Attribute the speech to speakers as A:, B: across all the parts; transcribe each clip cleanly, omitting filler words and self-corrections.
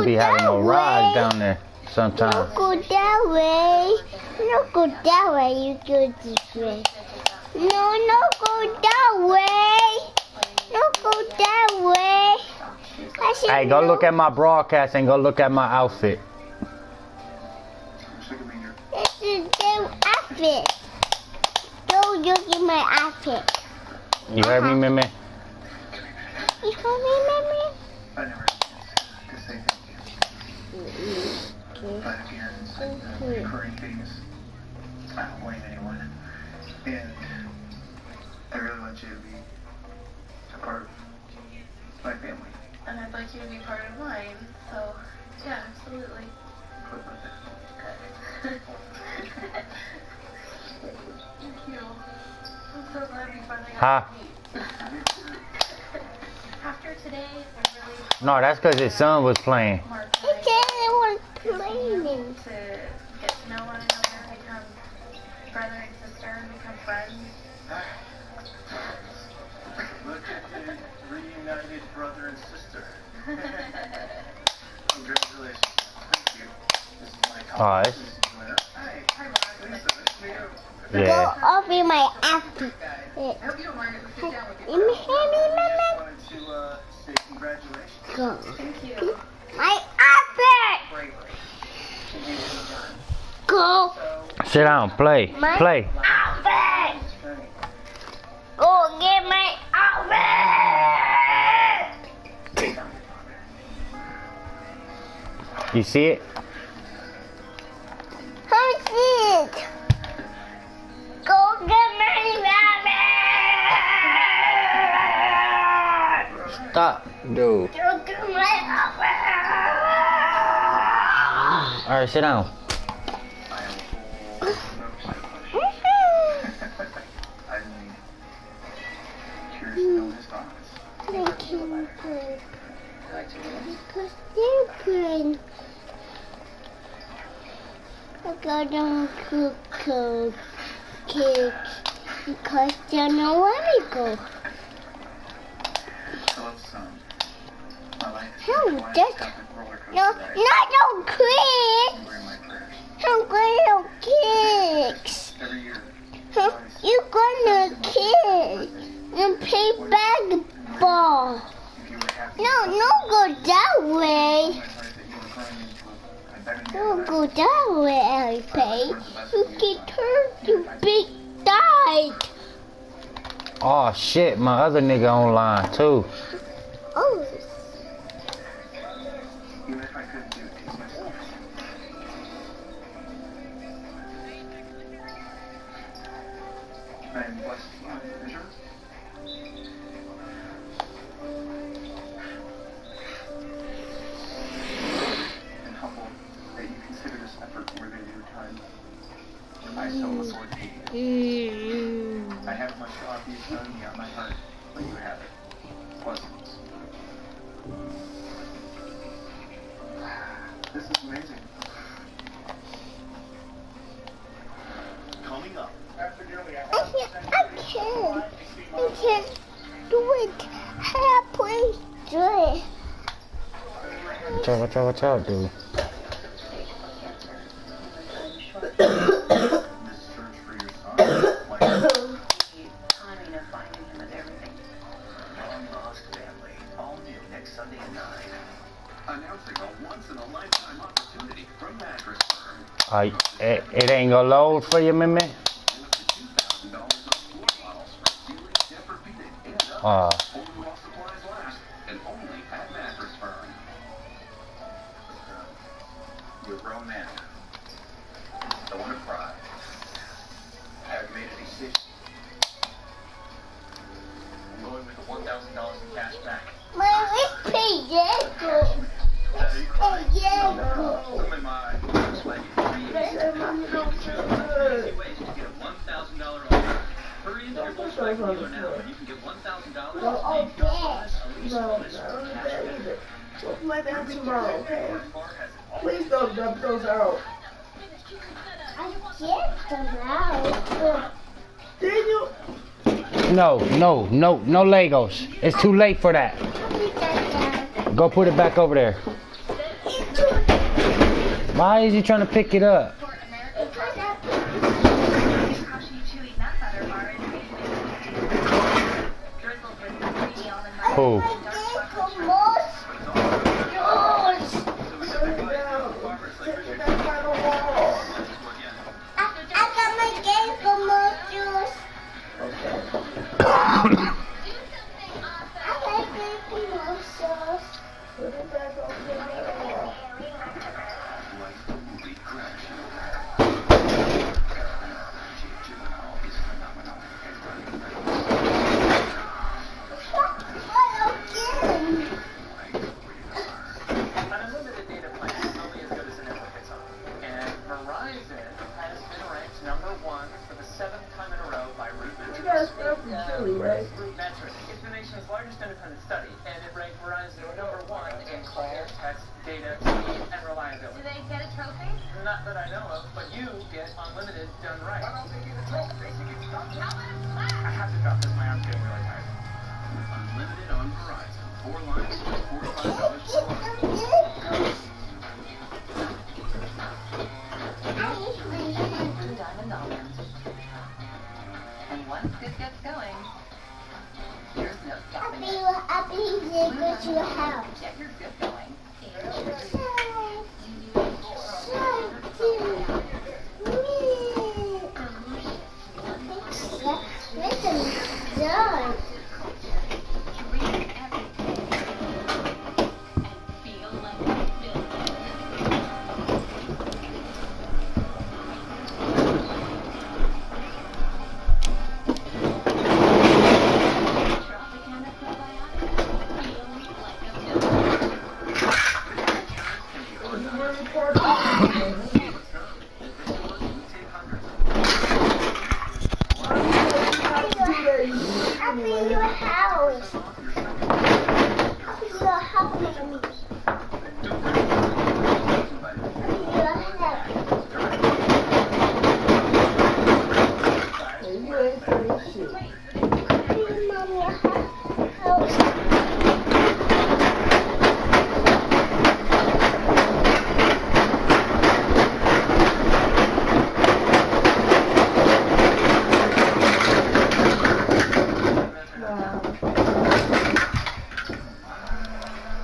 A: be having no rides down there sometimes.
B: Don't go that way. Don't go that way. You go this way. No, go that way. Don't go that way.
A: Hey, go look at my broadcast and go look at my outfit.
B: This is the outfit. Don't look at my outfit.
A: You heard me, Mimi?
B: You heard me, Mimi?
C: I never to say thank you. But again, recurring things, I don't blame anyone. And I really want you to be a part of my family.
D: And I'd like you to be part of mine, so yeah, absolutely.
C: What about that?
D: Good. Thank you. I'm so glad we finally got to meet. After today, I really
A: No, that's because his son was playing.
D: more
B: He said I was playing.
D: to get to know one another, become brother and sister, and become friends.
C: Look at the reunited brother and sister. Congratulations. Thank you. This is my
A: Alright.
C: winner. Hi, Ron. Lisa, nice to meet you.
B: Go
A: Yeah.
B: over my outfit.
D: I hope you don't mind if we sit down with you.
B: Let me
C: I wanted to say congratulations.
B: Go.
D: Thank you.
B: My outfit.
C: Bravery.
B: Go.
A: Sit down, play.
B: My
A: Play.
B: outfit. Go get my outfit.
A: You see it?
B: Who's it? Go get my outfit.
A: Stop, dude.
B: Go get my outfit.
A: Alright, sit down.
C: I'm curious to know his thoughts.
B: Thank you, bird. Because they're good. I got them cupcakes because they don't know where to go.
C: Hello, son. My life is
B: How
C: such a
B: that?
C: epic roller coaster
B: No,
C: ride.
B: not no cakes.
C: You were in my prayers.
B: I'm going to cakes.
C: Every year.
B: You gonna kick and play basketball.
C: If you were happy,
B: No, go that way.
C: my heart that you were growing into a better
B: Don't
C: man.
B: go that way, I pay. You get hurt, you big died.
A: Oh shit, my other nigga online too.
B: Oh,
C: Even if I couldn't do it to myself. I am blessed beyond measure. And humbled that you consider this effort worthy of your time. I so look forward to meeting you. I have much to offer you, son, beyond my heart, but you have it. Blessings. This is amazing. Coming up. After nearly a half
B: I can't do it. How please do it?
A: Watch out, dude.
C: this search for your son, like
D: Timing of finding him and everything.
C: long lost family, all new next Sunday at 9. Announcing a once-in-a-lifetime opportunity from Mattress Firm.
A: It ain't gonna load for you, Mimi?
C: And up to $2,000 off floor models for ceiling, Tempur-Pedic, and others. Only while supplies last, and only at Mattress Firm. You're a grown man. Don't want to cry. Have you made a decision? I'm going with the $1,000 in cash back.
B: My wrist paid Diego.
C: Some in my looks like it's easy ways to get a $1,000 offer. Hurry into your Volkswagen dealer now, and you can get $1,000
B: Oh,
E: Let that tomorrow, okay? Please don't dump those out.
B: I get them out.
E: Daniel,
A: No Legos. It's too late for that. Go put it back over there. Why is he trying to pick it up? Oh.
C: It's the nation's largest independent study, and it ranked Verizon #1 in call, text, data, speed, and reliability.
D: Do they get a trophy?
C: Not that I know of, but you get unlimited done right. Why don't they get a trophy? I have to drop this. My arm's getting really tired. Unlimited on Verizon. 4 lines for $45 per month.
D: And once this gets going, there's no stopping it.
B: I'll be there go to your house.
D: Get your good going.
B: Listen, done.
D: Dream everything and feel like you built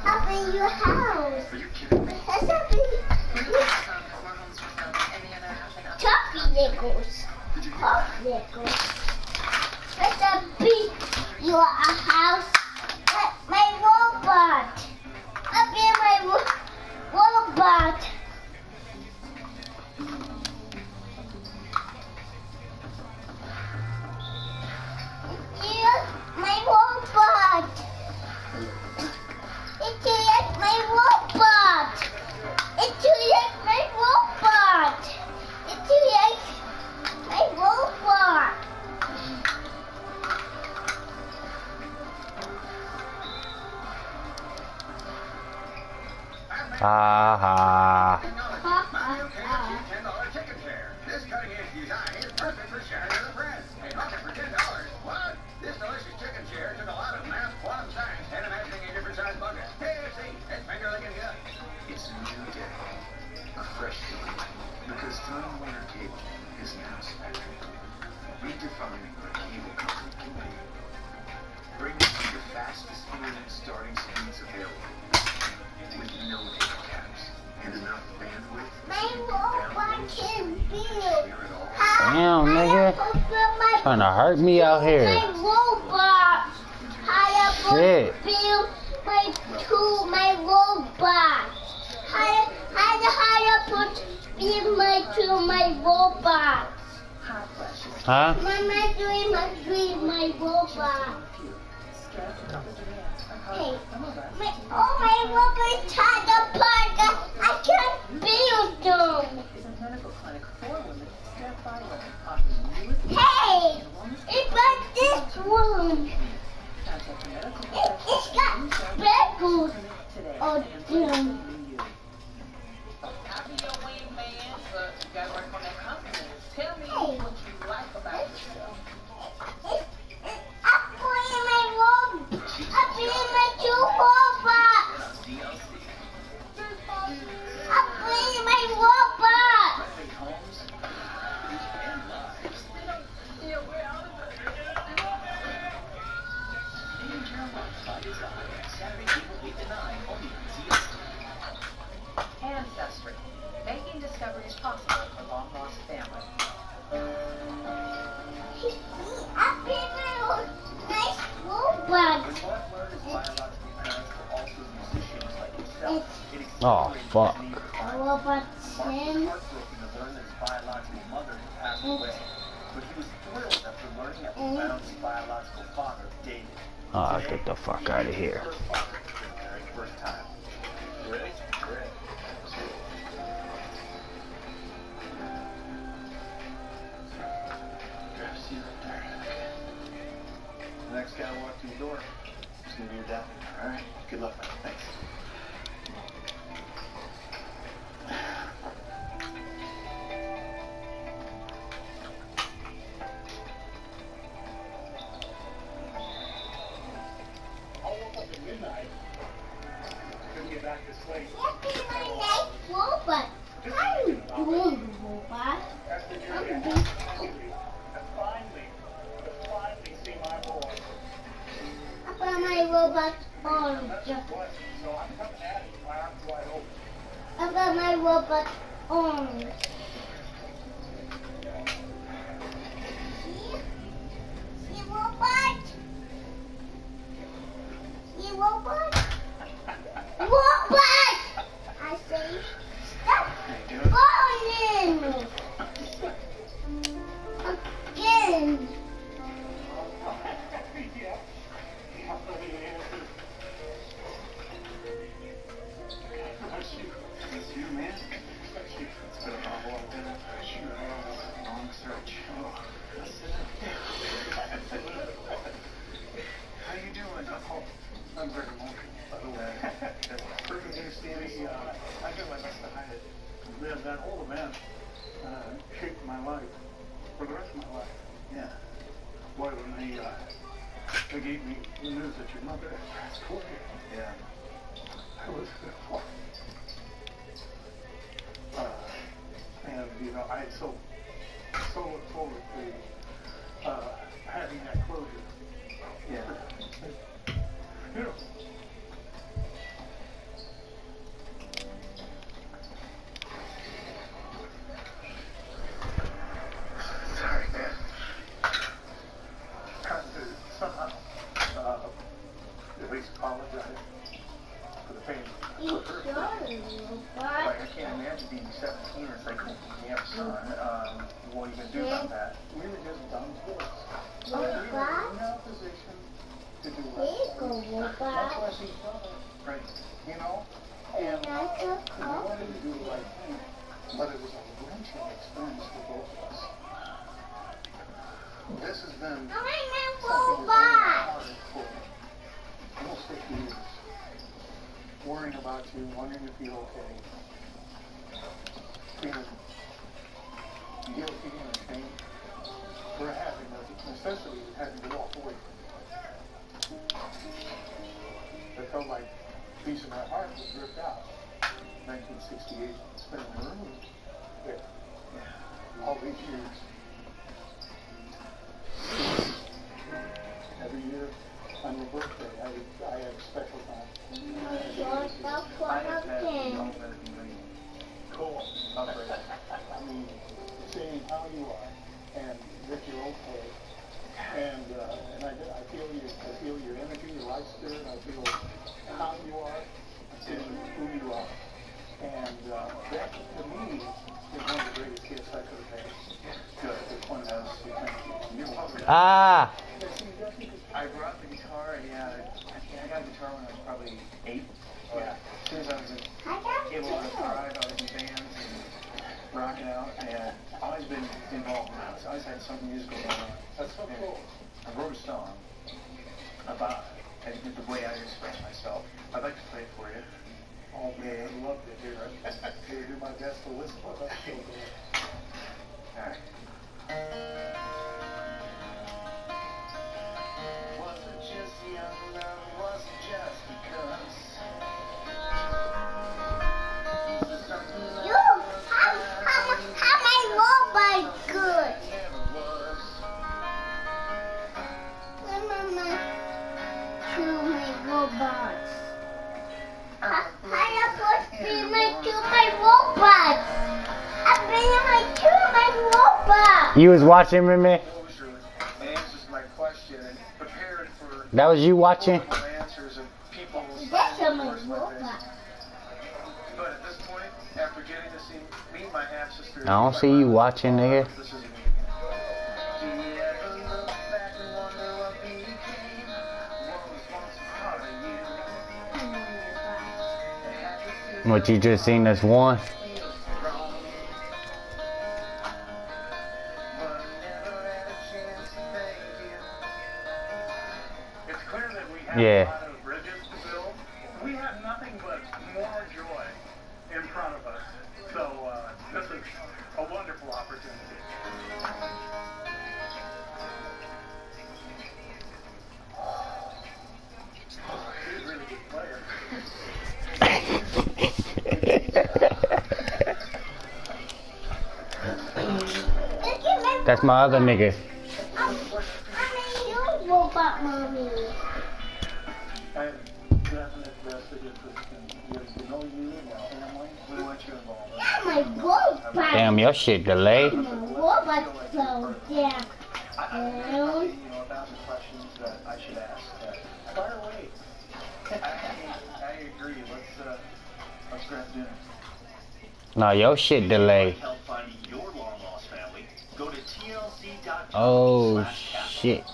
B: I'll be in your house. I'll be in your house, mommy.
A: Ha
C: $10 ticket share. This cutting-edge design is perfect for sharing with a friend. Hey, bucket for $10. What? This delicious chicken share took a lot of math, quantum science, and imagining a different size bucket. KFC, it's finger licking good. It's a new day, a fresh day, because Time Warner Cable is now Spectrum, redefining what cable company can be. Bringing you the fastest internet starting speeds available, with no data caps and enough bandwidth.
A: Damn, nigga. Trying to hurt me out here. Shit.
B: My robot. How put my robot.
A: Huh?
B: Mama doing my robot. Hey, my robot tried to park. I can't build them. Hey, it's like this one. It's got speckles on them. Hey, I'm putting my robot. I'm putting my two robots.
A: Oh, fuck.
B: Robot 10.
A: Oh, get the fuck out of here.
C: The next guy walk through the door. It's gonna be your dad. Alright? Good luck, man. Thanks. I woke up at midnight. Couldn't get back this late.
B: That's my next robot. I'm doing robot. I'm doing.
C: Finally see my boy.
B: I put my robot on.
C: So I'm coming at you, my arms wide open.
B: I got my robot on. See robot? See robot? Robot! I say, stop going again.
C: It's you, man. It's been a long search. Oh, how you doing? Oh, I'm very monkey, by the way. Perfect understanding. I do my best to hide it. That older man shaped my life for the rest of my life. Yeah. Boy, when they gave me the news that your mother had passed away. Yeah. I was and you know, I so look forward to having that closure. Yeah. You know. Sorry, man. Trying to somehow at least apologize for the pain.
B: You sure, robot?
C: I can't imagine being 17 and like, damn son, what are you going to do about that? Really just dumb kids. We were in a position to do
B: There you go,
C: much
B: robot.
C: less each other, right? You know? And we wanted to do the right thing, but it was a wrenching experience for both of us. This has been
B: I want
C: something
B: my
C: that's
B: robot.
C: been for almost 50 years. Worrying about you, wondering if you're okay. Feeling guilty and ashamed for having the necessity of having to walk away from you. It felt like a piece of my heart was ripped out. 1968, spent in the room there. All these years. Every year on your birthday, I had a special time. Cool. I mean, seeing how you are and that you're okay, and I feel your energy, your life spirit. I feel how you are, and who you are, and that to me is one of the greatest gifts I could have had. Good. This one has.
A: Ah.
C: I brought the guitar. Yeah, I got a guitar when I was probably 8. Yeah. As soon as I was able to drive, I was in bands and rocking out. I had always been involved in that. I always had something musical going on. That's so cool. I wrote a song about the way I express myself. I'd like to play it for you. Oh man, I'd love to hear it. I'm going to do my best to listen to it. All right. Wasn't just young love, wasn't just because.
B: You, how my robot good? Mama, to my robots. How you put to my robots? I've been to my robots.
A: You was watching with me?
C: Answers my question and prepared for
A: That was you watching?
C: answers of people's
B: That's my robot.
C: But at this point, after getting to meet my half sister,
A: I don't see you watching, nigga.
C: this isn't me again. Do you ever look back and wonder what became? What was once a part of you?
A: What you just seen us one? Yeah.
C: We have nothing but more joy in front of us. So this is a wonderful opportunity. He's a really good player.
A: That's my other nigga.
B: You robot mommy.
C: I have definite vested interest in getting to know you and our family. We want you involved.
B: Oh my god.
A: Damn, your shit delayed.
B: My robot fell down.
C: I have 1,000 questions that I should ask. Fire away. I agree. Let's grab dinner.
A: No, your shit delayed.
C: Help finding your long lost family. Go to tlc.com.
A: Oh shit.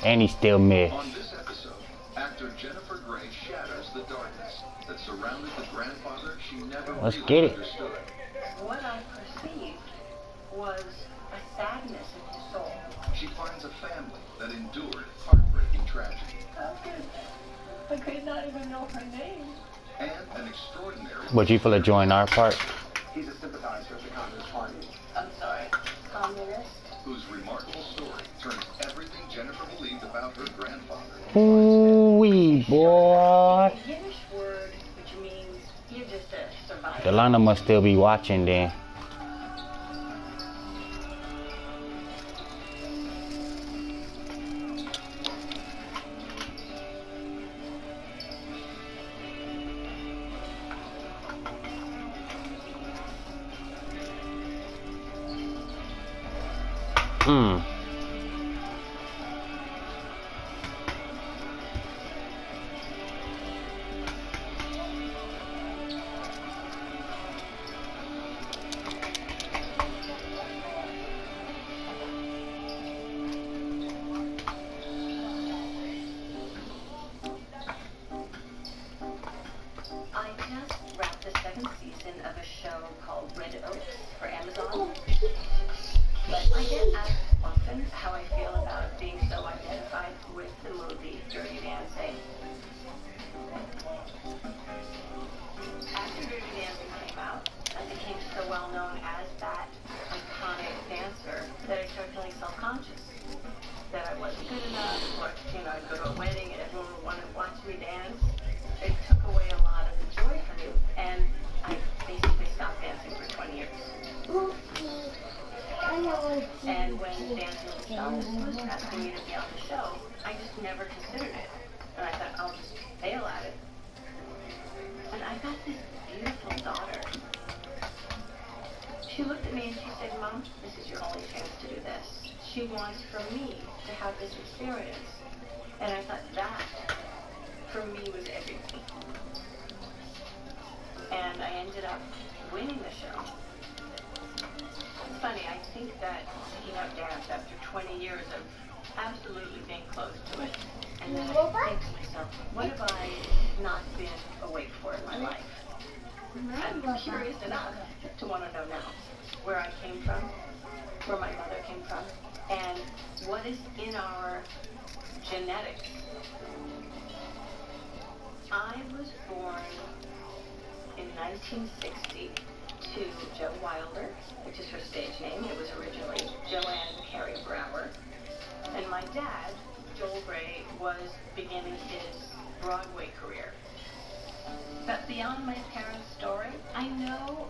A: And he still missed.
F: On this episode, actor Jennifer Grey shatters the darkness that surrounded the grandfather she never
A: Let's
F: really
A: get it.
F: understood.
D: What I perceived was a sadness in his soul.
F: She finds a family that endured heartbreaking tragedy.
D: How could I could not even know her name?
F: And an extraordinary
A: Would you feel to join our part?
C: He's a sympathizer of the Communist Party.
D: I'm sorry, communist.
F: whose remarkable story turns everything Jennifer believed about her grandfather.
A: Ooh-wee, boy.
D: A Yiddish word which means you're just a survivor.
A: Delana must still be watching then.
D: I just wrapped the 7th season of a show called Red Oaks for Amazon. But I get asked often how I feel about being so identified with the movie Dirty Dancing. After Dirty Dancing came out, I became so well known as that iconic dancer that I started feeling self-conscious. That I wasn't good enough, or I'd go to a wedding and everyone would want to watch me dance. It took away a lot of the joy from me, and I basically stopped dancing for 20 years. And when Dancing with the Stars was asking me to be on the show, I just never considered it. And I thought, I'll just fail at it. And I got this beautiful daughter. She looked at me and she said, Mom, this is your only chance to do this. She wants for me to have this experience. And I thought that, for me, was everything. And I ended up winning the show. It's funny, I think that taking up dance after 20 years of absolutely being close to it, and then I think to myself, what have I not been awake for in my life? I'm curious enough to want to know now where I came from, where my mother came from, and what is in our genetics. I was born in 1960 to Jo Wilder, which is her stage name. It was originally Joanne Carey Brower. And my dad, Joel Grey, was beginning his Broadway career. But beyond my parents' story, I know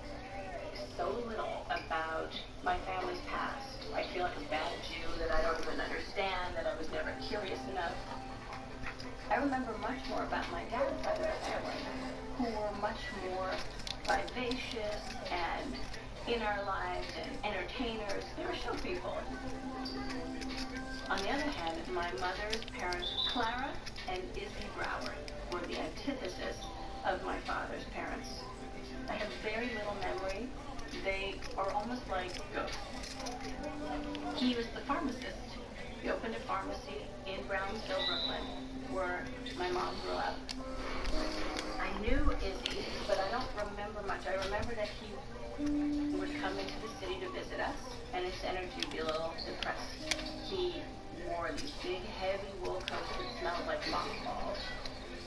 D: so little about my family's past. I feel like a bad Jew that I don't even understand, that I was never curious enough. I remember much more about my dad's side of the family, who were much more vivacious and in our lives and entertainers. They were show people. On the other hand, my mother's parents, Clara and Izzy Brower, were the antithesis of my father's parents. They are almost like ghosts. He was the pharmacist. He opened a pharmacy in Brownsville, Brooklyn, where my mom grew up. I knew Izzy, but I don't remember much. I remember that he would come into the city to visit us, and his energy would be a little depressed. He wore these big, heavy wool coats that smelled like mothballs,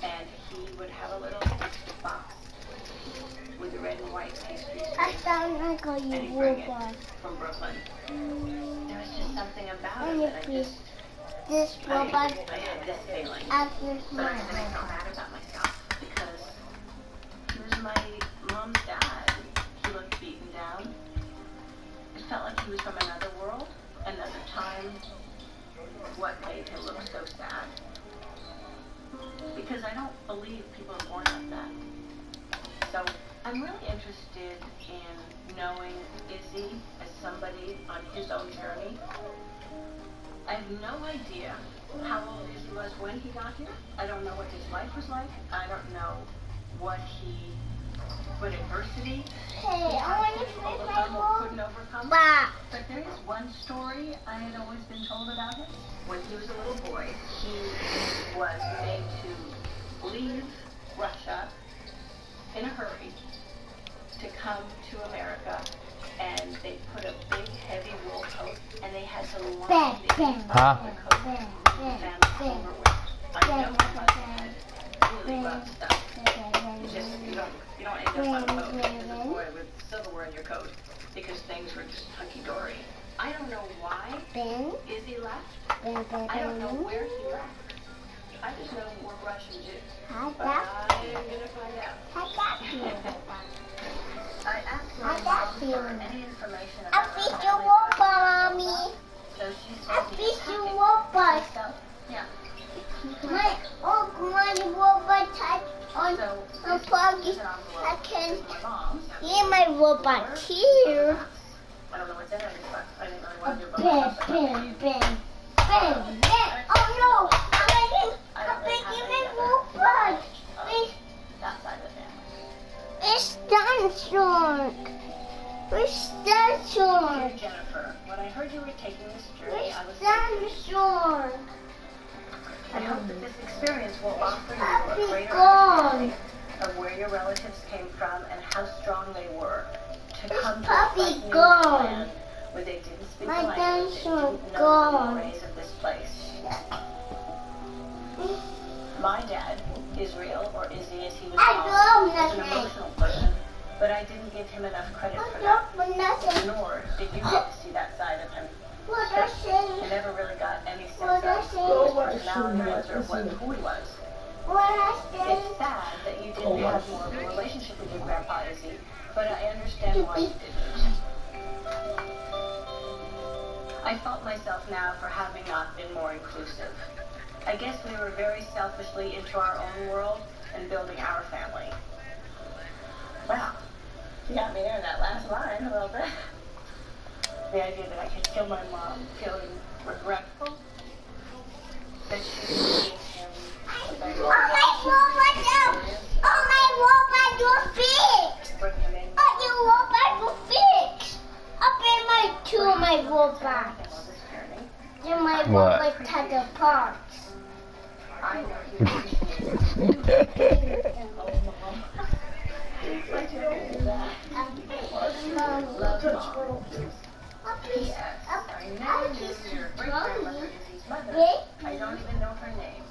D: and he would have a little box with the red and white pastries.
B: I sound like a
D: and he'd bring it from Brooklyn. There was just something about it that I just...
B: This robot
D: I had this feeling.
B: after
D: But I didn't feel bad about myself because he was my mom's dad. He looked beaten down. It felt like he was from another world, another time. What made him look so sad? Because I don't believe people are born like that. So I'm really interested in knowing Izzy as somebody on his own journey. I have no idea how old Izzy was when he got here. I don't know what his life was like. I don't know what adversity
B: Hey, I want to play my
D: or couldn't overcome.
B: robot.
D: But there is one story I had always been told about him. When he was a little boy, he was made to leave Russia in a hurry to come to America, and they put a big heavy wool coat, and they had to line the
A: Huh?
D: coat and over with. I know my mother had really rough stuff. It's just you don't end up on a boat as a boy with silverware in your coat because things were just hunky-dory. I don't know why Izzy left. I don't know where he left. I just know we're Russian Jews. But I'm gonna find out. I asked my mom for any information about her family.
B: Mommy.
D: So she
B: I
D: said
B: fix your robot.
D: yeah.
B: My robot touch on the foggy. I can hear my robot here.
D: I don't know what's in it, but I didn't really want to do both.
B: Oh no! I'm making my robot.
D: That side of the family.
B: It's dinosaur. It's dinosaur.
D: Dear Jennifer, when I heard you were taking this journey, I was
B: It's dinosaur.
D: I hope that this experience will offer you a
B: Happy
D: greater
B: gone.
D: understanding of where your relatives came from and how strong they were to come to a
B: Puppy
D: frightening
B: gone.
D: land where they didn't speak
B: My
D: the language, they
B: dinosaur
D: didn't know
B: gone.
D: the ways of this place. My dad, Israel, or Izzy as he was
B: I
D: called,
B: love
D: was an
B: nothing.
D: emotional person, but I didn't give him enough credit for that.
B: Nothing.
D: Nor did you get to see that side of him.
B: What I
D: I
B: say?
D: never really got any sense
B: What I
D: of
B: say?
D: who his personality was or who he was.
B: What I say?
D: It's sad that you didn't have more of a relationship with your grandpa, Izzy, but I understand why you didn't. I fault myself now for having not been more inclusive. I guess we were very selfishly into our own world and building our family. Wow, you got me there in that last line a little bit. The idea that I could kill my mom, feeling regretful that she was him.
B: My robot will fix.
D: Bring him in.
B: Your robot will fix. I'll bring my two of my robots. Then my
A: What?
B: robot touch the parts.
D: I know you appreciate it. Oh, Mom. Like you don't do that. Love, Mom. P.S. I never knew your great-grandmother Izzy's mother. I don't even know her name.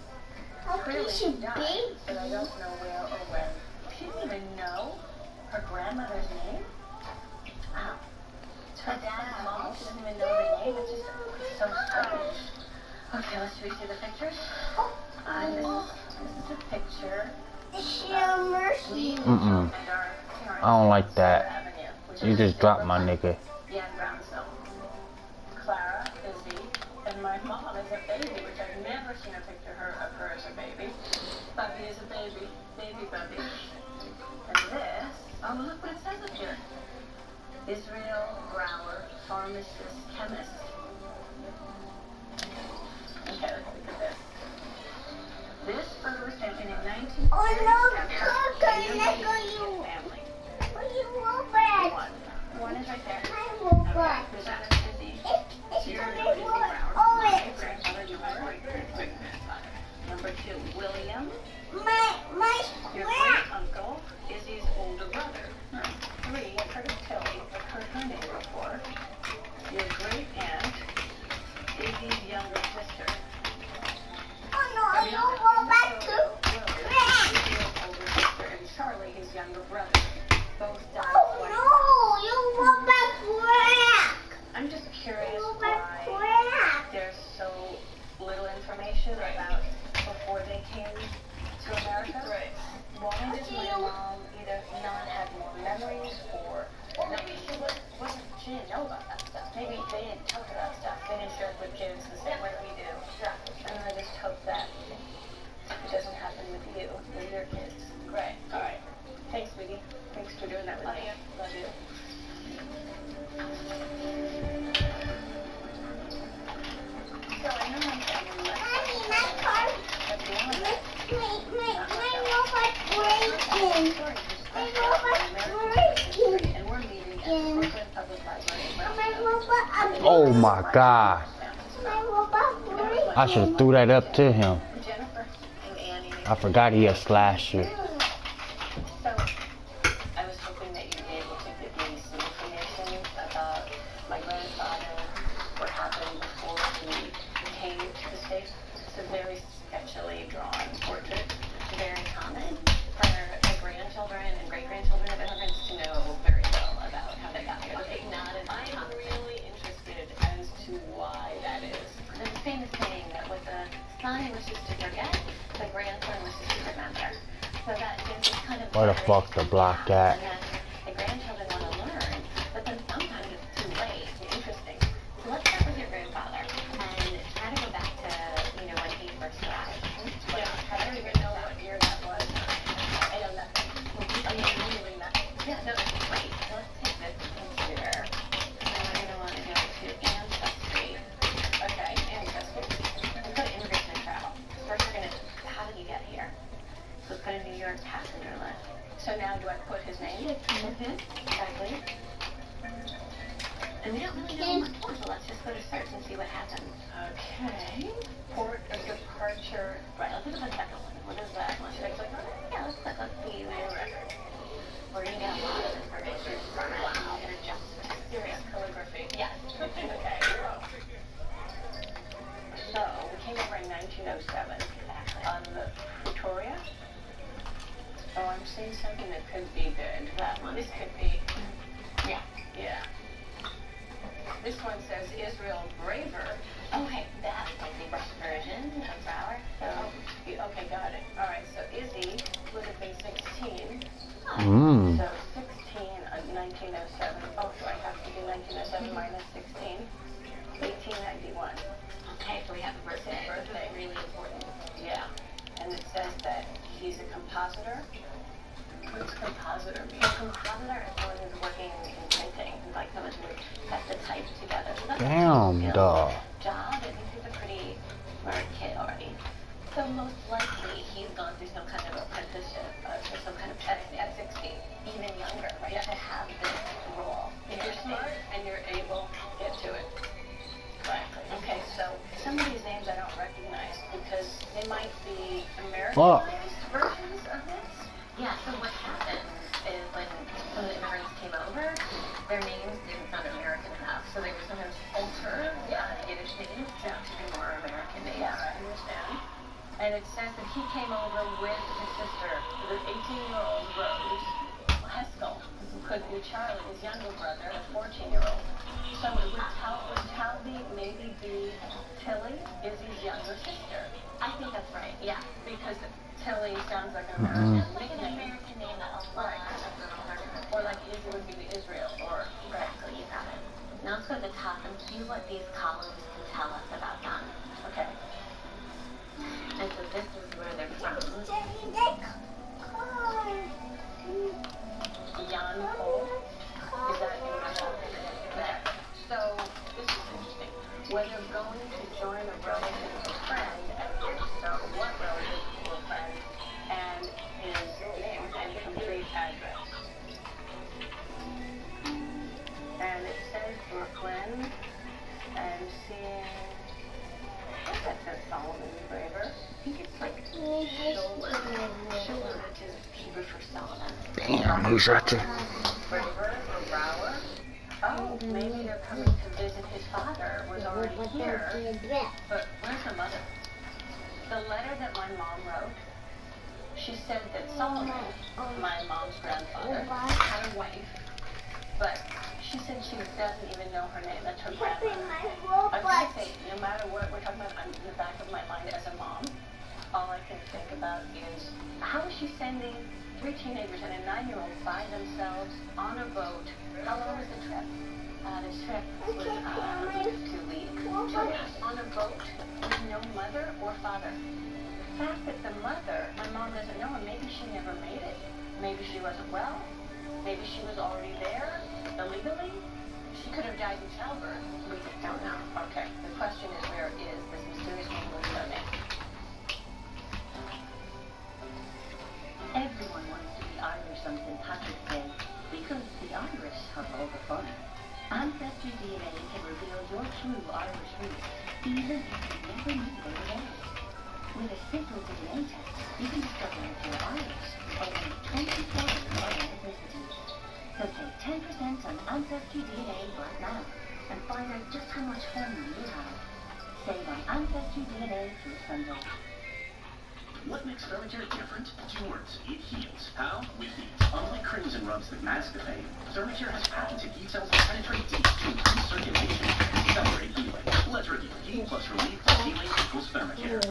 D: Clearly she died, but I don't know where or when. She didn't even know her grandmother's name? Wow. Her dad's mom, she doesn't even know her name. It's just so strange. Okay, let's redo the pictures. This is a picture.
B: Mercy.
A: Mm-mm. I don't like that. You just dropped my nigga.
D: Yeah, in Brownsville. Clara, Izzy, and my mom is a baby, which I've never seen a picture of her as a baby. Bubby is a baby. Baby Bubby. And this, oh, look what it says up here. Israel Brower, pharmacist, chemist. Okay, let's look at this. This photo was taken in 1937.
B: Oh no, Coco, look at you.
D: Family.
B: What you robot?
D: One one is right there.
B: My robot.
D: So that's Izzy.
B: It's
D: Your
B: my
D: Izzy
B: robot.
D: Brower.
B: Oh,
D: My
B: it.
D: grandfather, your great-grandfather. Number 2, William.
B: My
D: Your
B: square.
D: great-uncle, Izzy's older brother. 3, I've heard of Tilly, I've heard her name before. Your great-aunt, Izzy's younger sister.
B: Oh no, I don't go back to crack.
D: Izzy's older sister, and Charlie, his younger brother. Both died
B: Oh
D: twice.
B: no, you go back crack.
D: I'm just curious
B: You go back
D: why
B: crack.
D: there's so little information about before they came to America. Right. Why does my mom either not have more memories or maybe she didn't know about that stuff. Maybe they didn't tell her that stuff. They didn't share it with kids the same way we do. Yeah. And I just hope that it doesn't happen with you, with your kids. Great. All right. Thanks, sweetie. Thanks for doing that with me. Love you. So I know I'm saying
B: Mommy, my car.
D: but the only
B: My robot's breaking. My robot's breaking.
D: and we're meeting at the Brooklyn Public Library.
B: My robot.
A: Oh my God.
B: My robot's breaking.
A: I should have threw that up to him.
D: Jennifer and Annie.
A: I forgot he a slasher.
D: So I was hoping that you'd be able to give me some information about my grandfather, what happened before he came to the States. It's a very sketchily drawn portrait, very common for the grandchildren and great-grandchildren of immigrants to know very little about how they got here. But they nodded. I'm really interested as to why that is. There's a famous saying that what the son wishes to forget, the grandson wishes to remember. So that there's this kind of
A: Where the fuck's the block at?
D: and then the grandchildren want to learn, but then sometimes it's too late. It's interesting. So let's start with your grandfather and try to go back to, when he first arrived. Yeah, I don't even know what year that was. I know nothing. I mean, really nothing. Yeah, no, that's great. So let's take this computer. And we're going to want to go to Ancestry. Okay, Ancestry. Let's go to Immigration and Travel. First, we're going to, how did you get here? So let's go to New York passenger list. So now do I put his name? Exactly. And we don't really know much more, so let's just go to search and see what happens. Okay. Port of departure. Right, let's look at the second one. What is that? Should I click on it? Yeah, let's click on the record. We're going to get a lot of information. Wow. And adjust. Serious calligraphy. Yes. Okay. So, we came over in 1907. Exactly. On the Pretoria. Oh, I'm seeing something that could be good. That one. This could be. Yeah. Yeah. This one says Israel Braver. Okay, that's the rough version of Brower. So, okay, got it. All right, so Izzy would have been 16. So 16 in 1907. Oh, do I have to do 1907 minus 16? 1891. Okay, so we have a birthday. Birthday. Really important. Yeah. And it says that he's a compositor. What's compositor mean? A compositor is someone who's working in printing, like someone who has to type together. So that's
A: Damn,
D: a
A: dog.
D: job. It means he's a pretty smart kid already. So most likely he's gone through some kind of apprenticeship, or some kind of at 16, even younger, right? To have this role. If you're smart and you're able, get to it. Exactly. Okay, so some of these names I don't recognize because they might be Americanized versions of this. Yeah, so what happens is when some of the immigrants came over, their names didn't sound American enough, so they would sometimes alter Yiddish names to be more American names. Yeah, I understand. And it says that he came over with his sister, the 18-year-old Rose Haskell, who could be Charlie, his younger brother, a 14-year-old. So it would Talby maybe be Tilly, Izzy's younger sister? I think that's right, yeah, because Tilly sounds like an American. Like an American name that a lot of girls are. Or like Izzy would be the Israel, or exactly, you got it. Now let's go to the top and see what these columns can tell us about them. Okay. And so this is where they're from. Jan Cole. Is that in Russia? Okay. So this is interesting. Whether going to join a relative or friend, and if so, what relative or friend, and his name and complete address. for Solomon.
A: Damn, he's out there.
D: Oh, maybe they're coming to visit his father. Was already here. But where's her mother? The letter that my mom wrote, she said that Solomon, my mom's grandfather, had a wife, but she said she doesn't even know her name. That's her grandmother. I can say, no matter what we're talking about, I'm in the back of my mind as a mom. All I can think about is, how is she sending 3 teenagers and a 9-year-old by themselves on a boat? How long was the trip? This trip was 2 weeks. 2 weeks on a boat with no mother or father. The fact that the mother, my mom doesn't know, and maybe she never made it. Maybe she wasn't well. Maybe she was already there illegally. She could have died in childbirth. We don't know. Okay. The question is, where is this mysterious woman living?
G: Everyone wants to be Irish on St. Patrick's Day because the Irish have all the fun. Ancestry DNA can reveal your true Irish roots, even if you never knew they were there. With a simple DNA test, you can discover if you're Irish or one of 24 different ethnicities. So take 10% on Ancestry DNA right now and find out just how much fun you have. Save on Ancestry DNA through Sunday.
H: What makes Thermacare different? 2 words. It heals. How? With heat. Unlike creams and rubs that mask the pain, Thermacare has patented heat cells that penetrate deep to increase circulation and accelerate healing. Let's review. Heat plus relief plus healing equals Thermacare.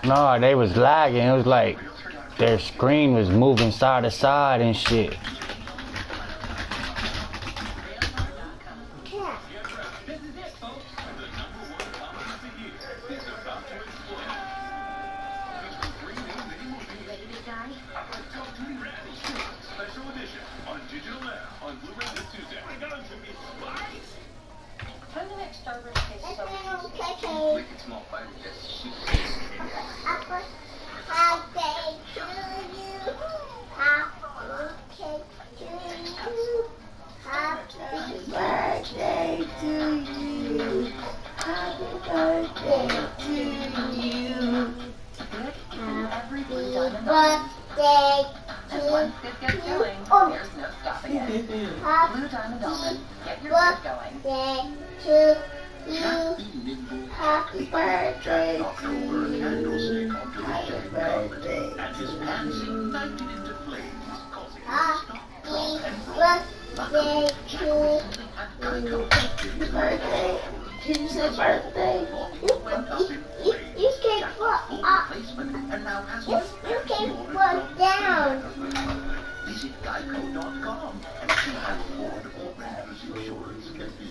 A: No, they was lagging. It was like their screen was moving side to side and shit.
D: When the next Starburst tastes so
F: Wicked small bite of this.
E: Happy birthday to you. Happy birthday to you. Happy birthday
D: As one skip gets going, there's no stopping it. Blue Diamond Almond, get your gift going.
B: to you. Happy birthday to
F: October
B: you.
F: candlestick on
B: Happy
F: delicious
B: birthday.
F: and his pants ignited into flames, causing him to
B: Happy
F: stop, drop, and roll.
B: birthday to you. Happy birthday. Did you say birthday?
F: Went up in flames.
B: You can
F: Jack
B: put
F: full
B: up.
F: replacement and now has
B: You can put down.
F: Visit Geico.com and see how affordable renter's insurance can be.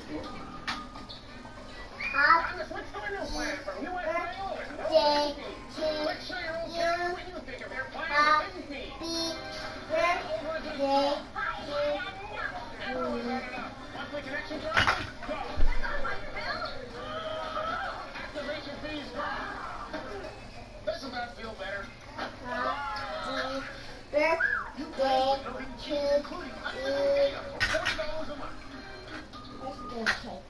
B: Happy birthday to you. Happy birthday to you.
H: Doesn't that feel better?
B: Happy birthday to you. Let's do a cake.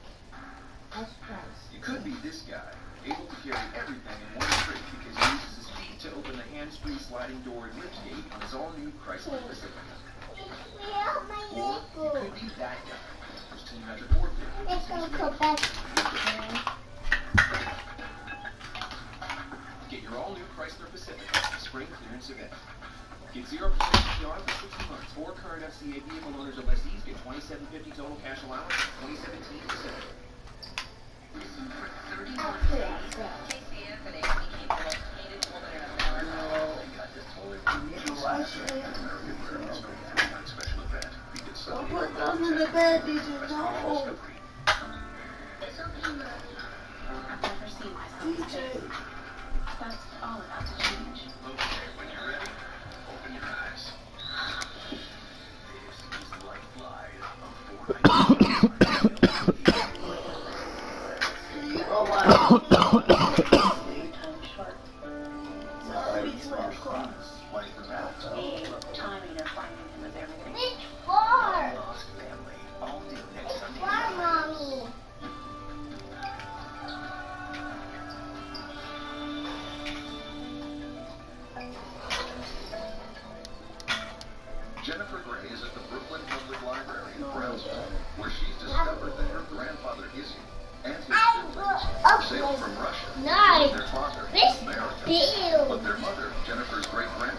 B: That's price.
F: You could be this guy, able to carry everything in one trip because he uses his feet to open the hands-free sliding door and liftgate on his all-new Chrysler Pacifica. Or you could be that guy, whose team has a door
B: Let's go back.
F: Get your all-new Chrysler Pacifica spring clearance event. Get 0% APR for 60 months. 4 current FCA vehicle owners or lessees get $2,750 total cash allowance for 2017 Pacifica. Listen for 30 more days.
D: KCF and APT hated woman in America.
E: Don't put those in the bed, these are no.
D: It's okay.
G: Timing of finding him was everything.
B: Which floor?
H: Lost family. All new next Sunday.
B: Why, Mommy?
C: Jennifer Gray is at the Brooklyn Public Library in Brownsville, where she's discovered that her grandfather Izzy and his siblings sailed from Russia
B: Nice.
C: with their father,
B: This
C: America.
B: deal.
C: But their mother, Jennifer's great-grandmother,